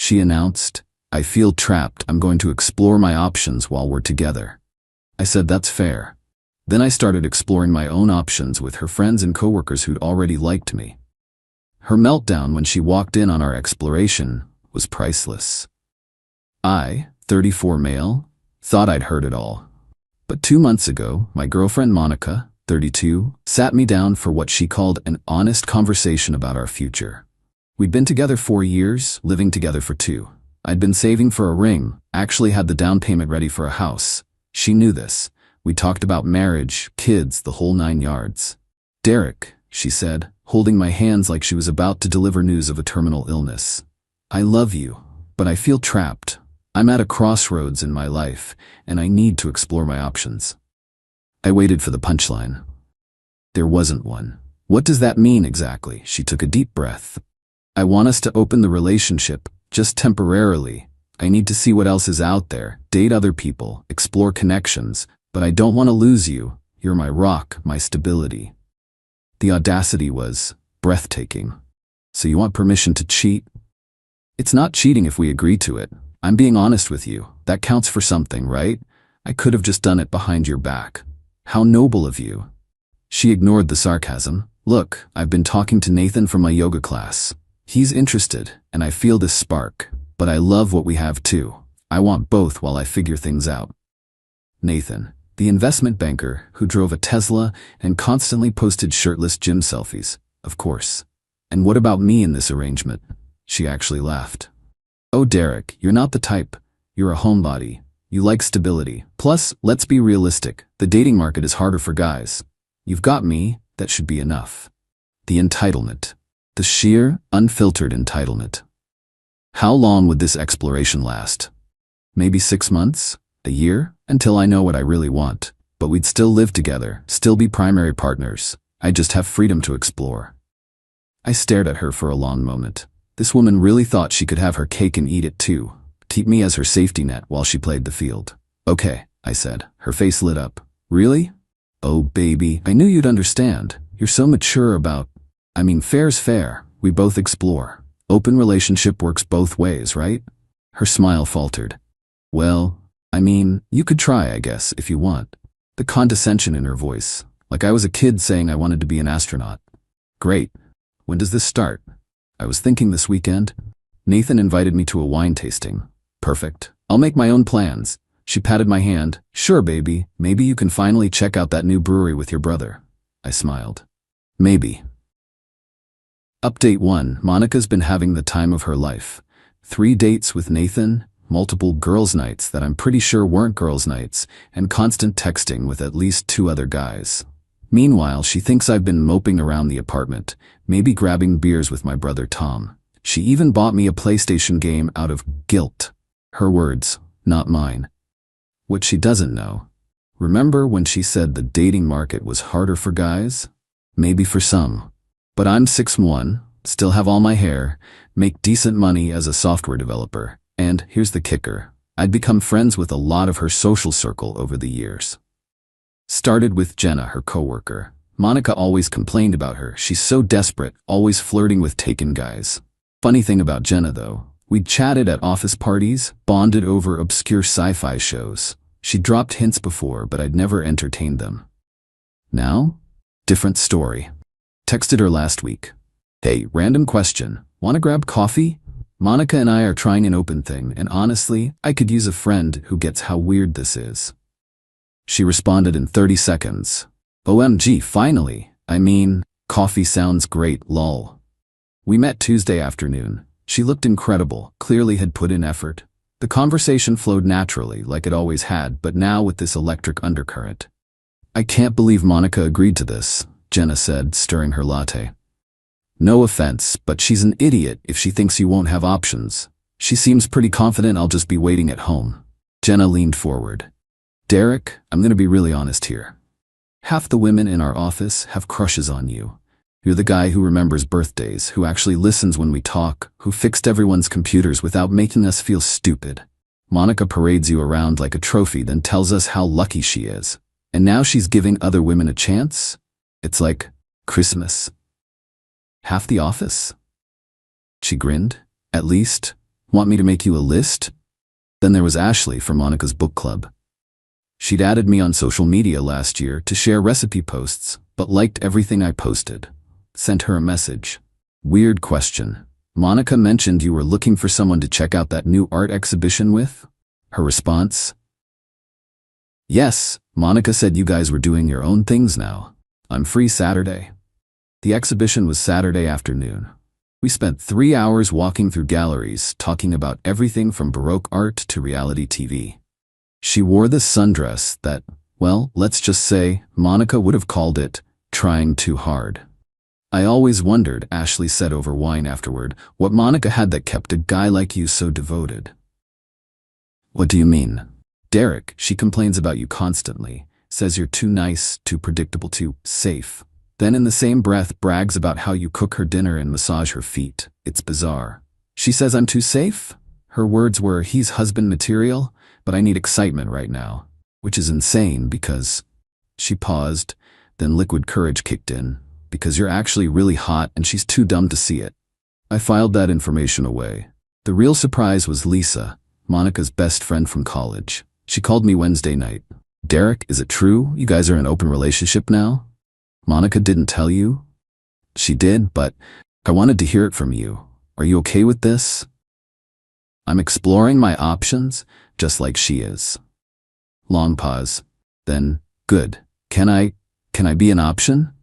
She announced, "I feel trapped. I'm going to explore my options while we're together." I said that's fair. Then I started exploring my own options with her friends and coworkers who'd already liked me. Her meltdown when she walked in on our exploration was priceless. I, 34 male, thought I'd heard it all. But 2 months ago, my girlfriend Monica, 32, sat me down for what she called an honest conversation about our future. We'd been together 4 years, living together for 2. I'd been saving for a ring, actually had the down payment ready for a house. She knew this. We talked about marriage, kids, the whole 9 yards. "Derek," she said, holding my hands like she was about to deliver news of a terminal illness. "I love you, but I feel trapped. I'm at a crossroads in my life, and I need to explore my options." I waited for the punchline. There wasn't one. "What does that mean exactly?" She took a deep breath. "I want us to open the relationship, just temporarily. I need to see what else is out there, date other people, explore connections, but I don't want to lose you. You're my rock, my stability." The audacity was breathtaking. "So you want permission to cheat?" "It's not cheating if we agree to it. I'm being honest with you. That counts for something, right? I could have just done it behind your back." "How noble of you." She ignored the sarcasm. "Look, I've been talking to Nathan from my yoga class. He's interested, and I feel this spark. But I love what we have too. I want both while I figure things out." Nathan, the investment banker who drove a Tesla and constantly posted shirtless gym selfies, of course. "And what about me in this arrangement?" She actually laughed. "Oh, Derek, you're not the type. You're a homebody. You like stability. Plus, let's be realistic. The dating market is harder for guys. You've got me. That should be enough." The entitlement. The sheer, unfiltered entitlement. How long would this exploration last? Maybe 6 months? A year? Until I know what I really want. But we'd still live together, still be primary partners. I'd just have freedom to explore. I stared at her for a long moment. This woman really thought she could have her cake and eat it too. Keep me as her safety net while she played the field. "Okay," I said. Her face lit up. "Really?" "Oh, baby, I knew you'd understand. You're so mature about... fair's fair. We both explore. Open relationship works both ways, right?" Her smile faltered. "Well, you could try, I guess, if you want." The condescension in her voice, like I was a kid saying I wanted to be an astronaut. "Great. When does this start?" "I was thinking this weekend." "Nathan invited me to a wine tasting." "Perfect. I'll make my own plans." She patted my hand. "Sure, baby. Maybe you can finally check out that new brewery with your brother." I smiled. "Maybe." Update 1. Monica's been having the time of her life. 3 dates with Nathan, multiple girls' nights that I'm pretty sure weren't girls' nights, and constant texting with at least 2 other guys. Meanwhile, she thinks I've been moping around the apartment, maybe grabbing beers with my brother Tom. She even bought me a PlayStation game out of guilt. Her words, not mine. What she doesn't know. Remember when she said the dating market was harder for guys? Maybe for some. But I'm 6'1", still have all my hair, make decent money as a software developer, and here's the kicker. I'd become friends with a lot of her social circle over the years. Started with Jenna, her coworker. Monica always complained about her. She's so desperate, always flirting with taken guys. Funny thing about Jenna though, we'd chatted at office parties, bonded over obscure sci-fi shows. She dropped hints before, but I'd never entertained them. Now? Different story. Texted her last week. "Hey, random question. Wanna grab coffee? Monica and I are trying an open thing, and honestly, I could use a friend who gets how weird this is." She responded in 30 seconds. "OMG, finally. Coffee sounds great, lol." We met Tuesday afternoon. She looked incredible, clearly had put in effort. The conversation flowed naturally, like it always had, but now with this electric undercurrent. "I can't believe Monica agreed to this," Jenna said, stirring her latte. "No offense, but she's an idiot if she thinks you won't have options. She seems pretty confident I'll just be waiting at home." Jenna leaned forward. "Derek, I'm gonna be really honest here. Half the women in our office have crushes on you. You're the guy who remembers birthdays, who actually listens when we talk, who fixed everyone's computers without making us feel stupid. Monica parades you around like a trophy, then tells us how lucky she is. And now she's giving other women a chance? It's like Christmas. Half the office?" She grinned. "At least Want me to make you a list? Then there was Ashley from Monica's book club. She'd added me on social media last year to share recipe posts, but liked everything I posted. Sent her a message. Weird question. Monica mentioned you were looking for someone to check out that new art exhibition with? Her response? Yes, Monica said you guys were doing your own things now. I'm free Saturday. The exhibition was Saturday afternoon. We spent 3 hours walking through galleries, talking about everything from Baroque art to reality TV. She wore this sundress that, well, let's just say, Monica would have called it trying too hard. I always wondered, Ashley said over wine afterward, what Monica had that kept a guy like you so devoted. What do you mean? Derek, she complains about you constantly, says you're too nice, too predictable, too safe. Then in the same breath brags about how you cook her dinner and massage her feet. It's bizarre. She says I'm too safe? Her words were, he's husband material, but I need excitement right now. Which is insane because… She paused, then liquid courage kicked in. Because you're actually really hot and she's too dumb to see it. I filed that information away. The real surprise was Lisa, Monica's best friend from college. She called me Wednesday night. Derek, is it true? You guys are in an open relationship now? Monica didn't tell you? She did, but I wanted to hear it from you. Are you okay with this? I'm exploring my options, just like she is. Long pause. Then, good. Can I be an option?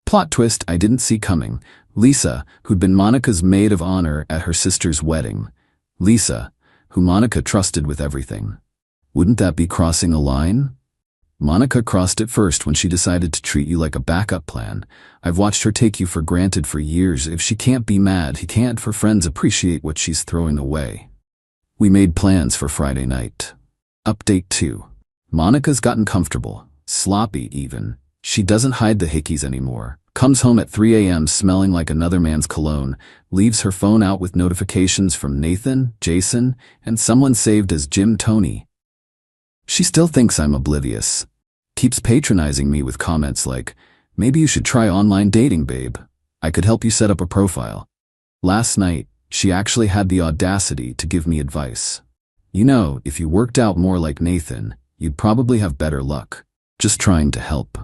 Plot twist I didn't see coming. Lisa, who'd been Monica's maid of honor at her sister's wedding. Lisa, who Monica trusted with everything. Wouldn't that be crossing a line? Monica crossed it first when she decided to treat you like a backup plan. I've watched her take you for granted for years. If she can't be mad, he can't for friends appreciate what she's throwing away. We made plans for Friday night. Update 2. Monica's gotten comfortable, sloppy even. She doesn't hide the hickeys anymore. Comes home at 3 a.m. smelling like another man's cologne, leaves her phone out with notifications from Nathan, Jason, and someone saved as Jim Tony. She still thinks I'm oblivious. Keeps patronizing me with comments like, maybe you should try online dating, babe. I could help you set up a profile. Last night, she actually had the audacity to give me advice. You know, if you worked out more like Nathan, you'd probably have better luck. Just trying to help.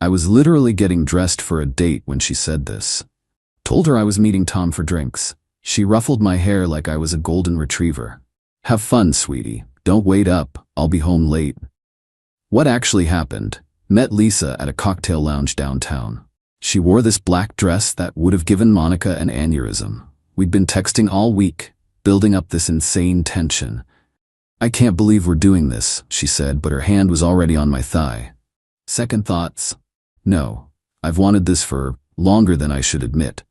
I was literally getting dressed for a date when she said this. Told her I was meeting Tom for drinks. She ruffled my hair like I was a golden retriever. Have fun, sweetie. Don't wait up. I'll be home late. What actually happened? Met Lisa at a cocktail lounge downtown. She wore this black dress that would have given Monica an aneurysm. We'd been texting all week, building up this insane tension. I can't believe we're doing this, she said, but her hand was already on my thigh. Second thoughts? No, I've wanted this for longer than I should admit.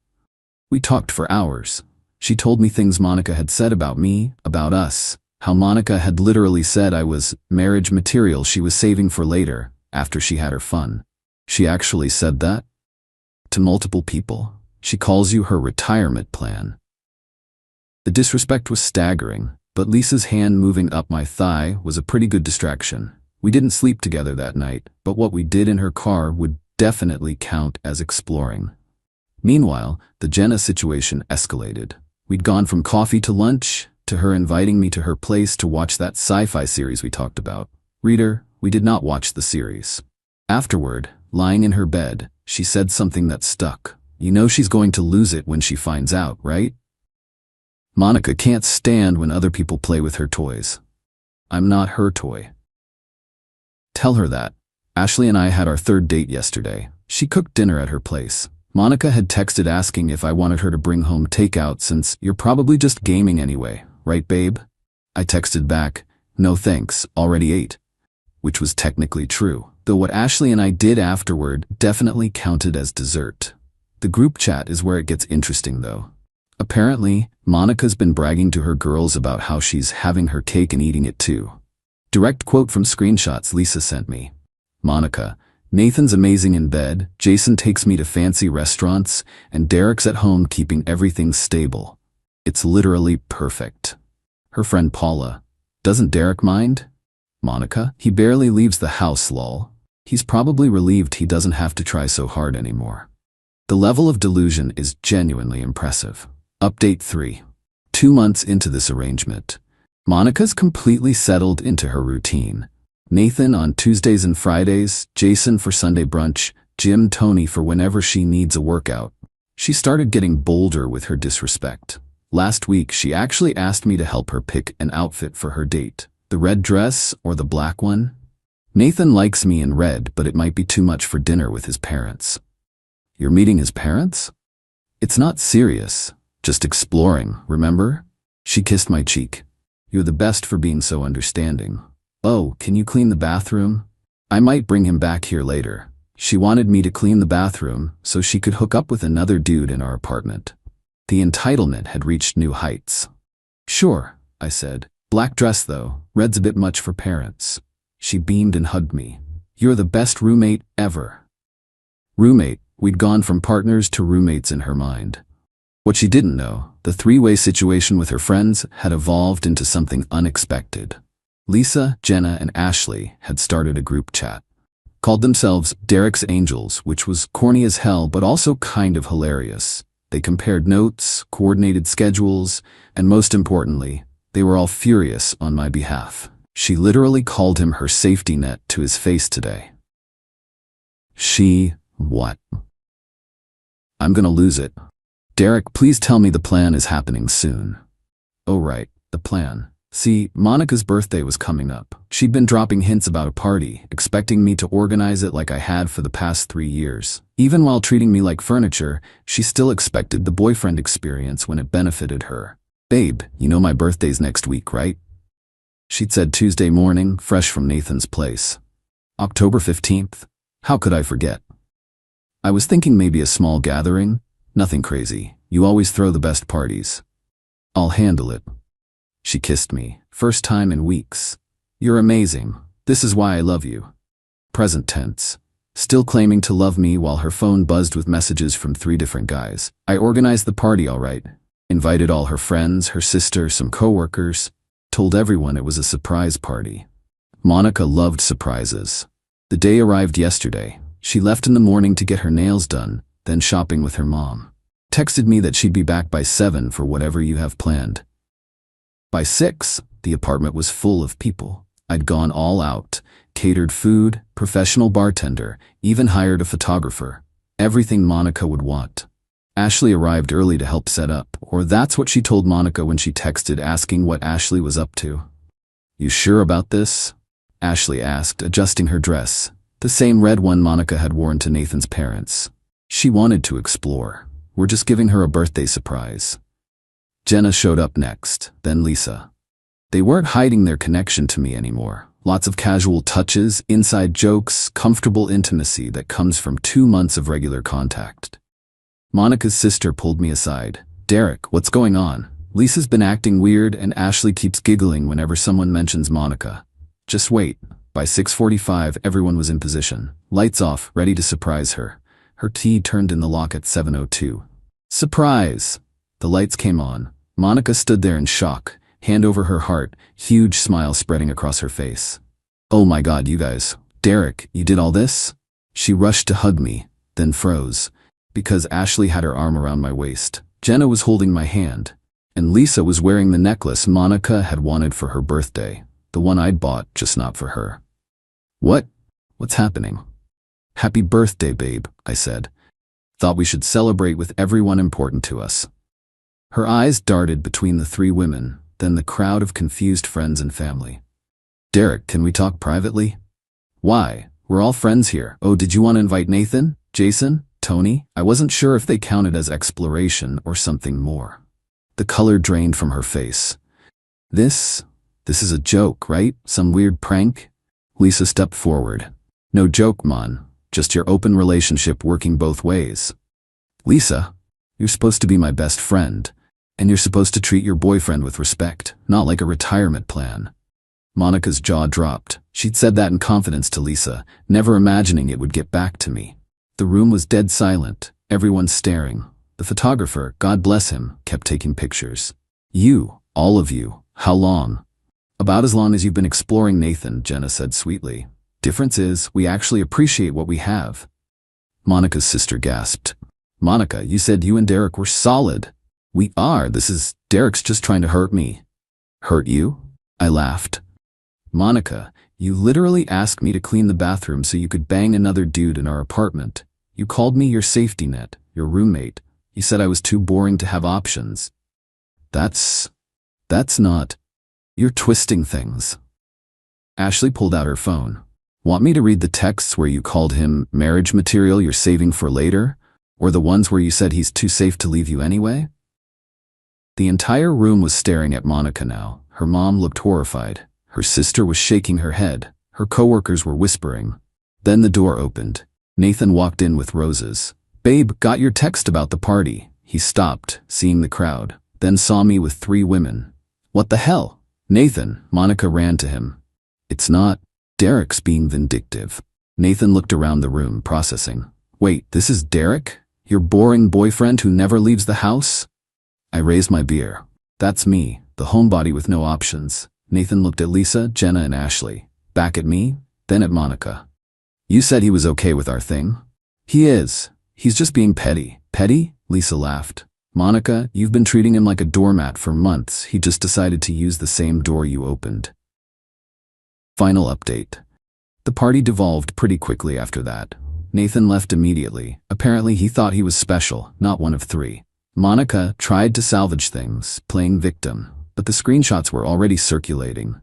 We talked for hours. She told me things Monica had said about me, about us, how Monica had literally said I was marriage material she was saving for later, after she had her fun. She actually said that? To multiple people. She calls you her retirement plan. The disrespect was staggering, but Lisa's hand moving up my thigh was a pretty good distraction. We didn't sleep together that night, but what we did in her car would definitely count as exploring. Meanwhile, the Jenna situation escalated. We'd gone from coffee to lunch, to her inviting me to her place to watch that sci-fi series we talked about. Reader, we did not watch the series. Afterward, lying in her bed, she said something that stuck. You know she's going to lose it when she finds out, right? Monica can't stand when other people play with her toys. I'm not her toy. Tell her that. Ashley and I had our third date yesterday. She cooked dinner at her place. Monica had texted asking if I wanted her to bring home takeout since you're probably just gaming anyway, right babe? I texted back, no thanks, already ate. Which was technically true, though what Ashley and I did afterward definitely counted as dessert. The group chat is where it gets interesting though. Apparently, Monica's been bragging to her girls about how she's having her cake and eating it too. Direct quote from screenshots Lisa sent me. Monica, Nathan's amazing in bed, Jason takes me to fancy restaurants, and Derek's at home keeping everything stable. It's literally perfect. Her friend Paula, doesn't Derek mind? Monica, he barely leaves the house lol. He's probably relieved he doesn't have to try so hard anymore. The level of delusion is genuinely impressive. Update 3. 2 months into this arrangement, Monica's completely settled into her routine. Nathan on Tuesdays and Fridays, Jason for Sunday brunch, Jim, Tony for whenever she needs a workout. She started getting bolder with her disrespect. Last week, she actually asked me to help her pick an outfit for her date. The red dress or the black one? Nathan likes me in red, but it might be too much for dinner with his parents. You're meeting his parents? It's not serious, just exploring, remember? She kissed my cheek. You're the best for being so understanding. Oh, can you clean the bathroom? I might bring him back here later. She wanted me to clean the bathroom so she could hook up with another dude in our apartment. The entitlement had reached new heights. Sure, I said. Black dress though, red's a bit much for parents. She beamed and hugged me. You're the best roommate ever. Roommate, we'd gone from partners to roommates in her mind. What she didn't know, the three-way situation with her friends had evolved into something unexpected. Lisa, Jenna, and Ashley had started a group chat. Called themselves Derek's Angels, which was corny as hell but also kind of hilarious. They compared notes, coordinated schedules, and most importantly, they were all furious on my behalf. She literally called him her safety net to his face today. What? I'm gonna lose it. Derek, please tell me the plan is happening soon. Oh right, the plan. See, Monica's birthday was coming up. She'd been dropping hints about a party, expecting me to organize it like I had for the past 3 years. Even while treating me like furniture, she still expected the boyfriend experience when it benefited her. Babe, you know my birthday's next week, right? She'd said Tuesday morning, fresh from Nathan's place. October 15th? How could I forget? I was thinking maybe a small gathering. Nothing crazy. You always throw the best parties. I'll handle it. She kissed me, first time in weeks. You're amazing. This is why I love you. Present tense. Still claiming to love me while her phone buzzed with messages from 3 different guys. I organized the party all right. Invited all her friends, her sister, some coworkers. Told everyone it was a surprise party. Monica loved surprises. The day arrived yesterday. She left in the morning to get her nails done, then shopping with her mom. Texted me that she'd be back by 7 for whatever you have planned. By 6, the apartment was full of people. I'd gone all out, catered food, professional bartender, even hired a photographer. Everything Monica would want. Ashley arrived early to help set up, or that's what she told Monica when she texted asking what Ashley was up to. You sure about this? Ashley asked, adjusting her dress, the same red one Monica had worn to Nathan's parents. She wanted to explore. We're just giving her a birthday surprise. Jenna showed up next, then Lisa. They weren't hiding their connection to me anymore. Lots of casual touches, inside jokes, comfortable intimacy that comes from 2 months of regular contact. Monica's sister pulled me aside. Derek, what's going on? Lisa's been acting weird and Ashley keeps giggling whenever someone mentions Monica. Just wait. By 6:45, everyone was in position. Lights off, ready to surprise her. Her key turned in the lock at 7:02. Surprise! The lights came on. Monica stood there in shock, hand over her heart, huge smile spreading across her face. Oh my God, you guys. Derek, you did all this? She rushed to hug me, then froze, because Ashley had her arm around my waist. Jenna was holding my hand, and Lisa was wearing the necklace Monica had wanted for her birthday, the one I'd bought, just not for her. What's happening? Happy birthday, babe, I said. Thought we should celebrate with everyone important to us. Her eyes darted between the 3 women, then the crowd of confused friends and family. Derek, can we talk privately? Why? We're all friends here. Oh, did you want to invite Nathan, Jason, Tony? I wasn't sure if they counted as exploration or something more. The color drained from her face. This is a joke, right? Some weird prank? Lisa stepped forward. No joke, Mon. Just your open relationship working both ways. Lisa, you're supposed to be my best friend. And you're supposed to treat your boyfriend with respect, not like a retirement plan. Monica's jaw dropped. She'd said that in confidence to Lisa, never imagining it would get back to me. The room was dead silent, everyone staring. The photographer, God bless him, kept taking pictures. You, all of you, how long? About as long as you've been exploring Nathan, Jenna said sweetly. Difference is, we actually appreciate what we have. Monica's sister gasped. Monica, you said you and Derek were solid. We are. Derek's just trying to hurt me. Hurt you? I laughed. Monica, you literally asked me to clean the bathroom so you could bang another dude in our apartment. You called me your safety net, your roommate. You said I was too boring to have options. That's not. You're twisting things. Ashley pulled out her phone. Want me to read the texts where you called him marriage material you're saving for later? Or the ones where you said he's too safe to leave you anyway? The entire room was staring at Monica now. Her mom looked horrified. Her sister was shaking her head. Her coworkers were whispering. Then the door opened. Nathan walked in with roses. Babe, got your text about the party. He stopped, seeing the crowd, then saw me with 3 women. What the hell? Nathan, Monica ran to him. It's not. Derek's being vindictive. Nathan looked around the room, processing. Wait, this is Derek? Your boring boyfriend who never leaves the house? I raised my beer. That's me, the homebody with no options. Nathan looked at Lisa, Jenna, and Ashley. Back at me, then at Monica. You said he was okay with our thing? He is. He's just being petty. Petty? Lisa laughed. Monica, you've been treating him like a doormat for months. He just decided to use the same door you opened. Final update. The party devolved pretty quickly after that. Nathan left immediately. Apparently he thought he was special, not one of 3. Monica tried to salvage things, playing victim, but the screenshots were already circulating.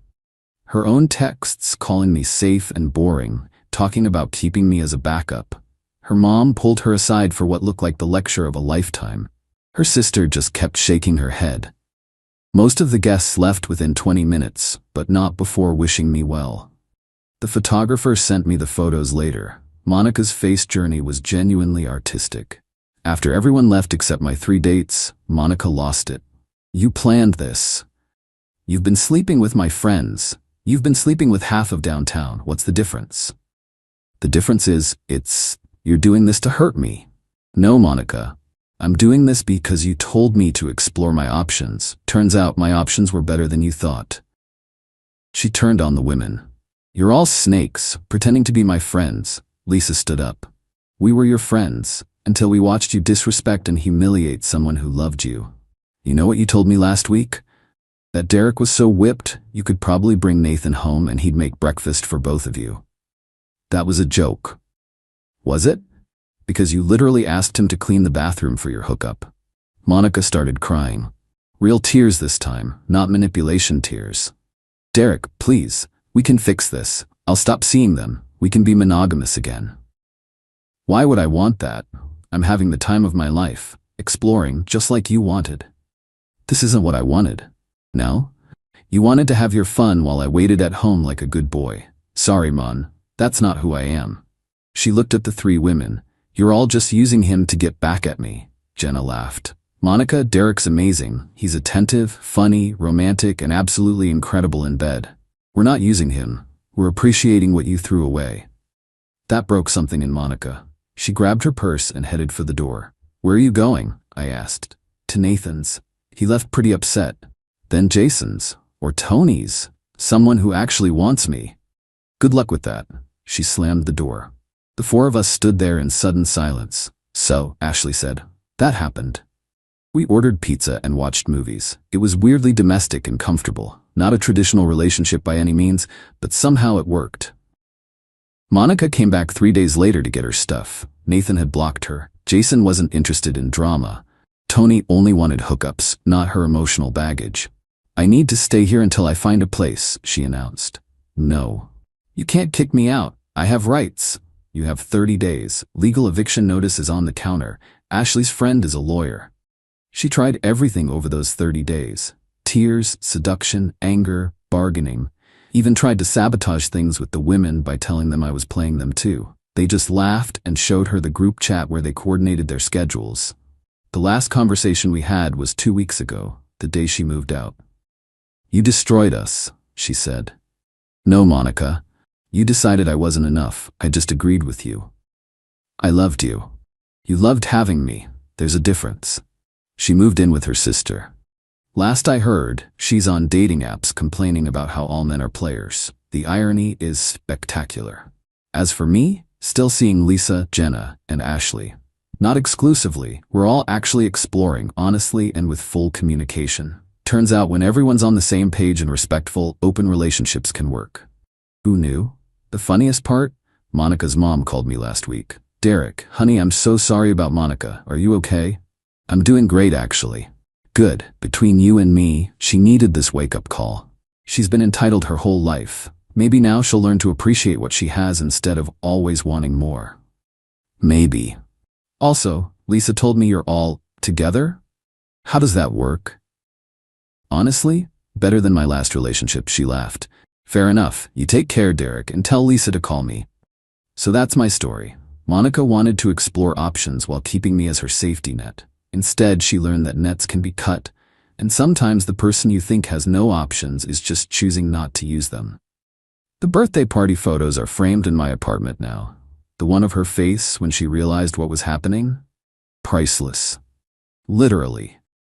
Her own texts calling me safe and boring, talking about keeping me as a backup. Her mom pulled her aside for what looked like the lecture of a lifetime. Her sister just kept shaking her head. Most of the guests left within 20 minutes, but not before wishing me well. The photographer sent me the photos later. Monica's face journey was genuinely artistic. After everyone left except my 3 dates, Monica lost it. You planned this. You've been sleeping with my friends. You've been sleeping with half of downtown. What's the difference? The difference is, you're doing this to hurt me. No, Monica. I'm doing this because you told me to explore my options. Turns out my options were better than you thought. She turned on the women. You're all snakes, pretending to be my friends. Lisa stood up. We were your friends, until we watched you disrespect and humiliate someone who loved you. You know what you told me last week? That Derek was so whipped, you could probably bring Nathan home and he'd make breakfast for both of you. That was a joke. Was it? Because you literally asked him to clean the bathroom for your hookup. Monica started crying. Real tears this time, not manipulation tears. Derek, please, we can fix this. I'll stop seeing them. We can be monogamous again. Why would I want that? I'm having the time of my life, exploring just like you wanted. This isn't what I wanted. No? You wanted to have your fun while I waited at home like a good boy. Sorry, Mon. That's not who I am. She looked at the 3 women. You're all just using him to get back at me. Jenna laughed. Monica, Derek's amazing. He's attentive, funny, romantic, and absolutely incredible in bed. We're not using him. We're appreciating what you threw away. That broke something in Monica. She grabbed her purse and headed for the door. Where are you going? I asked. To Nathan's. He left pretty upset. Then Jason's. Or Tony's. Someone who actually wants me. Good luck with that. She slammed the door. The 4 of us stood there in sudden silence. So, Ashley said, that happened. We ordered pizza and watched movies. It was weirdly domestic and comfortable. Not a traditional relationship by any means, but somehow it worked. Monica came back 3 days later to get her stuff. Nathan had blocked her. Jason wasn't interested in drama. Tony only wanted hookups, not her emotional baggage. I need to stay here until I find a place, she announced. No. You can't kick me out. I have rights. You have 30 days. Legal eviction notice is on the counter. Ashley's friend is a lawyer. She tried everything over those 30 days. Tears, seduction, anger, bargaining. Even tried to sabotage things with the women by telling them I was playing them too. They just laughed and showed her the group chat where they coordinated their schedules. The last conversation we had was 2 weeks ago, the day she moved out. You destroyed us, she said. No, Monica. You decided I wasn't enough. I just agreed with you. I loved you. You loved having me. There's a difference. She moved in with her sister. Last I heard, she's on dating apps complaining about how all men are players. The irony is spectacular. As for me, still seeing Lisa, Jenna, and Ashley. Not exclusively, we're all actually exploring, honestly and with full communication. Turns out when everyone's on the same page and respectful, open relationships can work. Who knew? The funniest part? Monica's mom called me last week. Derek, honey, I'm so sorry about Monica. Are you okay? I'm doing great, actually. Good. Between you and me, she needed this wake-up call. She's been entitled her whole life. Maybe now she'll learn to appreciate what she has instead of always wanting more. Maybe. Also, Lisa told me you're all together? How does that work? Honestly, better than my last relationship, she laughed. Fair enough. You take care, Derek, and tell Lisa to call me. So that's my story. Monica wanted to explore options while keeping me as her safety net. Instead, she learned that nets can be cut, and sometimes the person you think has no options is just choosing not to use them. The birthday party photos are framed in my apartment now. The one of her face when she realized what was happening? Priceless. Literally.